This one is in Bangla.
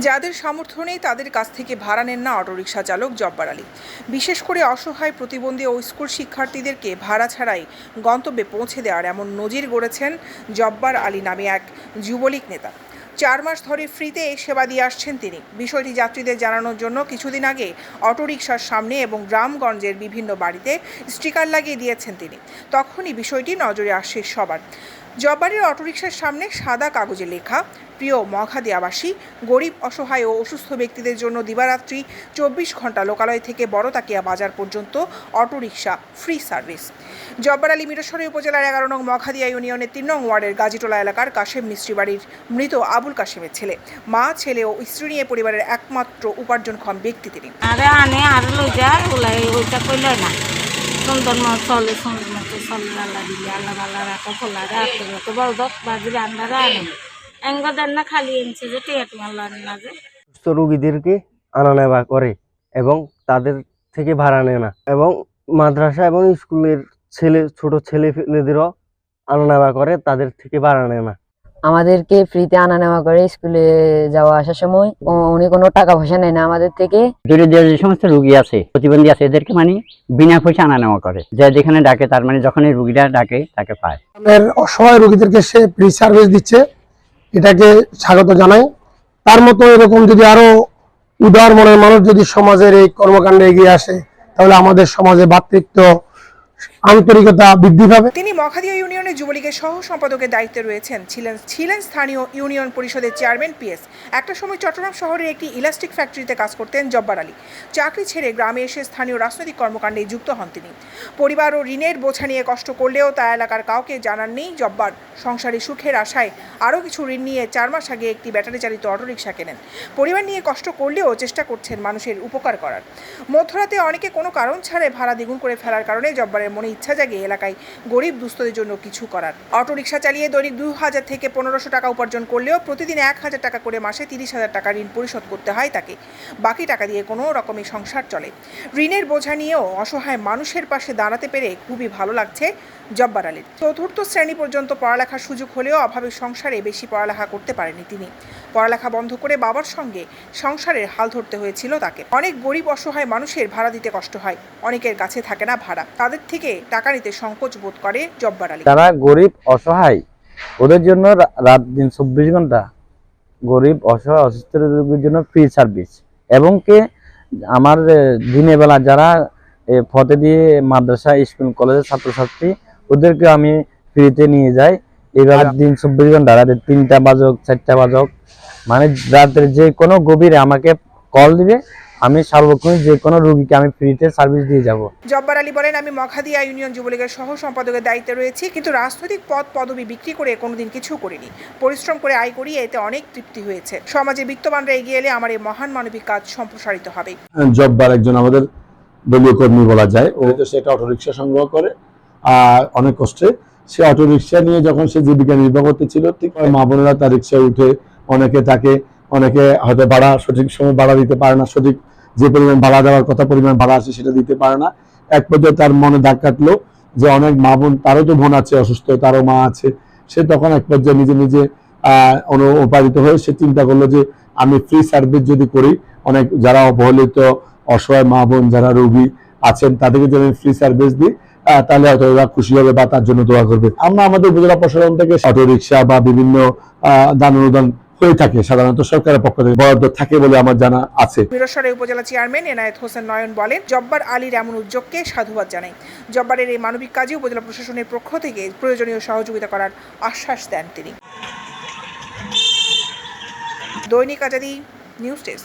যাদের সামর্থ্য নেই তাদের কাছ থেকে ভাড়া নেন না অটোরিকশা চালক জব্বার আলী। বিশেষ করে অসহায়, প্রতিবন্ধী ও স্কুল শিক্ষার্থীদেরকে ভাড়া ছাড়াই গন্তব্যে পৌঁছে দেওয়ার এমন নজির গড়েছেন জব্বার আলী নামে এক যুবলীগ নেতা। 4 মাস ধরে ফ্রিতে সেবা দিয়ে আসছেন তিনি। বিষয়টি যাত্রীদের জানানোর জন্য কিছুদিন আগে অটোরিকশার সামনে এবং গ্রামগঞ্জের বিভিন্ন বাড়িতে স্টিকার লাগিয়ে দিয়েছেন তিনি। তখনই বিষয়টি নজরে আসে সবার। জব্বারের অটোরিকশার সামনে সাদা কাগজে লেখা, প্রিয় মখাদিয়াবাসী, গরিব, অসহায় ও অসুস্থ ব্যক্তিদের জন্য দিবারাত্রি 24 ঘন্টা লোকালয় থেকে বড়তাকিয়া বাজার পর্যন্ত autorickshaw free service. Jabbar Ali Mirsarai উপজেলার 11 নং মখাদিয়া ইউনিয়নের 3 নং ওয়ার্ডের গাজীটোলা এলাকার কাশেম মিস্ত্রি বাড়ির মৃত আবুল কাশেমের ছেলে। মা, ছেলে ও স্ত্রী নিয়ে পরিবারের একমাত্র উপার্জনক্ষম ব্যক্তি তিনি। সুন্দর মতো চলে, সুন্দর মতো চলে, আল্লাহ দিলে আল্লাহ ভালো রাখো, খোলা রাখতে তো বল দশ বাজি রান্নারা আনেন এঙ্গদের না খালি এনছে যে টিয়াটি আল্লাহ না যে সুস্থ রোগীদেরকে আনা নেওয়া করে এবং তাদের থেকে ভাড়া নেয় না, এবং মাদ্রাসা এবং স্কুলের ছোট ছেলেদেরও আনা নেওয়া করে, তাদের থেকে ভাড়া নেয় না। আমাদেরকে ফ্রিতে আনা নেওয়া করে স্কুলে যাওয়া আসার সময়। উনি কোনো টাকা পয়সা নেয় না আমাদের থেকে। যে সমস্ত রোগী আছে, প্রতিবন্ধী আছে, এদেরকে মানে বিনা পয়সা আনা নেওয়া করে। যে যেখানে ডাকে তার মানে যখন এই রোগীরা ডাকে তাকে পায়। অসহায় রোগীদেরকে সে ফ্রি সার্ভিস দিচ্ছে, এটাকে স্বাগত জানাই। তার মতো এরকম যদি আরো উদার মনের মানুষ যদি সমাজের এই কর্মকাণ্ডে এগিয়ে আসে, তাহলে আমাদের সমাজে ভ্রাতৃত্ব, আন্তরিকতা বৃদ্ধি পাবে। তিনি মখাদিয়া ইউনিয়নের যুবলীগের সহ সম্পাদকের দায়িত্বে রয়েছেন। ছিলেন স্থানীয় ইউনিয়ন পরিষদের চেয়ারম্যান পিএস। একটা সময় চট্টগ্রাম শহরের একটি ইলাস্টিক ফ্যাক্টরিতে কাজ করতেন জব্বার আলী। চাকরি ছেড়ে গ্রামে এসে স্থানীয় রাজনৈতিক কর্মকাণ্ডে যুক্ত হন তিনি। পরিবার ও ঋণের বোঝা নিয়ে কষ্ট করলেও তা এলাকার কাউকে জানাননি জব্বার। সংসারে সুখের আশায় আরও কিছু ঋণ নিয়ে 4 মাস আগে একটি ব্যাটারি চালিত অটোরিকশা কেনেন। পরিবার নিয়ে কষ্ট করলেও চেষ্টা করছেন মানুষের উপকার করার। মধ্যরাতে অনেকে কোনো কারণ ছাড়াই ভাড়া দ্বিগুণ করে ফেলার কারণে জব্বারের মনে ইচ্ছা জাগে এলাকায় গরিব দুস্থদের জন্য কিছু করার। অটোরিকশা চালিয়ে দৈনিক 2000 থেকে 1500 টাকা উপার্জন করলেও প্রতিদিন 1000 টাকা করে মাসে 30,000 টাকা ঋণ পরিশোধ করতে হয় তাকে। বাকি টাকা দিয়ে কোনো রকমের সংসার চলে। ঋণের বোঝা নিয়েও অসহায় মানুষের পাশে দাঁড়াতে পেরে খুবই ভালো লাগছে জব্বার আলীর। 4র্থ শ্রেণী পর্যন্ত পড়ালেখার সুযোগ হলেও অভাবের সংসারে বেশি পড়ালেখা করতে পারেনি তিনি। পড়ালেখা বন্ধ করে বাবার সঙ্গে সংসারের হাল ধরতে হয়েছিল তাকে। অনেক গরিব অসহায় মানুষের ভাড়া দিতে কষ্ট হয়, অনেকের কাছে থাকে না ভাড়া, তাদের থেকে টাকা নিতে সংকোচ বোধ করে জব্বার আলী। যারা গরিব অসহায় ওদের জন্য রাত দিন 24 ঘন্টা গরিব অসহায় অসুস্থ রোগীর জন্য ফ্রি সার্ভিস, এবং কে আমার দিনের বেলা যারা ফতে দিয়ে মাদ্রাসা, স্কুল, কলেজের ছাত্রছাত্রী ওদেরকে আমি ফ্রিতে নিয়ে যাই। এবার দিন 24 ঘন্টা, রাতের 3টা বাজক 4টা বাজক, মানে রাতের যে কোনো গভীরে আমাকে কল দিবে, আমি সার্বক্ষণিক যে কোনো রোগীকে আমি ফ্রিতে সার্ভিস দিয়ে যাব। জব্বার আলী বলেন, আমি মখাদিয়া ইউনিয়ন যুবলীগের সহ সম্পাদকের দায়িত্বে রয়েছি, কিন্তু রাজনৈতিক পদবি বিক্রি করে কোনোদিন কিছু করিনি। পরিশ্রম করে আয় করি, এতে অনেক তৃপ্তি হয়েছে। সমাজে বিত্তবানরা এগিয়ে এলে আমার এই মহান মানবিক কাজ সম্প্রসারিত হবে। জব্বার একজন আমাদের দলীয় কর্মী বলা যায়। ও তো সেটা অটোরিকশা সংগ্রহ করে আর অনেক কষ্টে সে অটোরিকশা নিয়ে যখন সে জীবিকা নির্বাহ করতেছিল, ঠিক মা বোনেরা তার রিক্সায় উঠে অনেকে হয়তো ভাড়া সঠিক সময় ভাড়া দিতে পারে না, সঠিক যে পরিমাণ ভাড়া দেওয়ার কথা পরিমাণ ভাড়া আছে সেটা দিতে পারে না। এক পর্যায়ে তার মনে দাগ কাটলো যে অনেক মা বোন, তারও তো বোন আছে অসুস্থ, তারও মা আছে। সে তখন এক পর্যায়ে নিজে অনুপ্রাণিত হয়ে সে চিন্তা করলো যে আমি ফ্রি সার্ভিস যদি করি, অনেক যারা অবহেলিত অসহায় মা বোন যারা রোগী আছেন তাদেরকে যদি আমি ফ্রি সার্ভিস দিই, তাহলে হয়তো ওরা খুশি হবে বা তার জন্য দোয়া করবে। আমরা আমাদের উপজেলা প্রশাসন থেকে অটোরিকশা বা বিভিন্ন দান অনুদান হয়ে থাকে, সাধারণত সরকারের পক্ষ থেকে বরাদ্দ থাকে বলে আমার জানা আছে। মিরসরাই উপজেলা চেয়ারম্যান এনায়েত হোসেন নয়ন বলেন, জব্বার আলীর এমন উদ্যোগকে সাধুবাদ জানাই। জব্বারের এই মানবিক কাজে উপজেলা প্রশাসনের পক্ষ থেকে প্রয়োজনীয় সহযোগিতা করার আশ্বাস দেন তিনি। দৈনিক আজাদী নিউজ ডেস্ক।